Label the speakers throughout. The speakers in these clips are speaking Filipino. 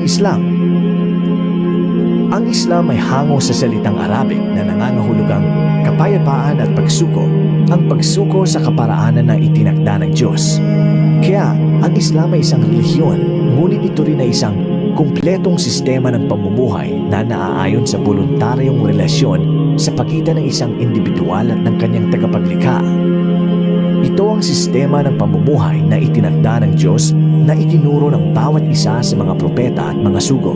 Speaker 1: Islam. Ang Islam ay hango sa salitang Arabic na nangangahulugang kapayapaan at pagsuko, ang pagsuko sa kaparaanan na itinakda ng Diyos. Kaya, ang Islam ay isang relihiyon, ngunit ito rin ay isang kumpletong sistema ng pamumuhay na naaayon sa voluntaryong relasyon sa pagitan ng isang individual at ng kanyang tagapaglikha. Ito ang sistema ng pamumuhay na itinakda ng Diyos na itinuro ng bawat isa sa mga propeta at mga sugo.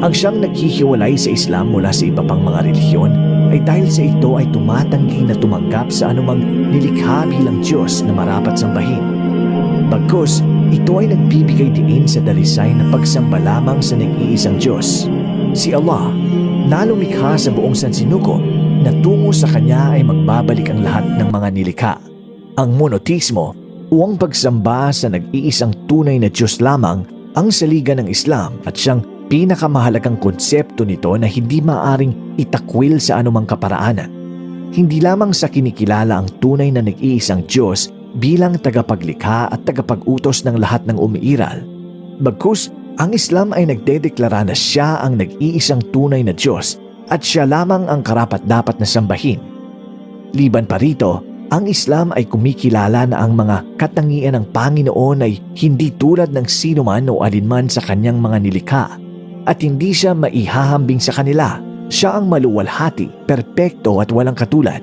Speaker 1: Ang siyang naghihiwalay sa Islam mula sa iba pang mga relihiyon ay dahil sa ito ay tumatanggi na tumanggap sa anumang nilikha bilang Diyos na marapat sambahin. Bagkus, ito ay nagbibigay diin sa dalisay na pagsamba lamang sa nag-iisang Diyos, si Allah, na lumikha sa buong sansinuko na tungo sa Kanya ay magbabalik ang lahat ng mga nilikha. Ang monoteismo o ang pagsamba sa nag-iisang tunay na Diyos lamang ang saligan ng Islam at siyang pinakamahalagang konsepto nito na hindi maaring itakwil sa anumang kaparaanan. Hindi lamang sa kinikilala ang tunay na nag-iisang Diyos bilang tagapaglikha at tagapag-utos ng lahat ng umiiral. Bagkus, ang Islam ay nagdedeklara na siya ang nag-iisang tunay na Diyos at siya lamang ang karapat-dapat na sambahin. Liban pa rito, ang Islam ay kumikilala na ang mga katangian ng Panginoon ay hindi tulad ng sinuman o alinman sa kanyang mga nilikha at hindi siya maihahambing sa kanila. Siya ang maluwalhati, perpekto at walang katulad.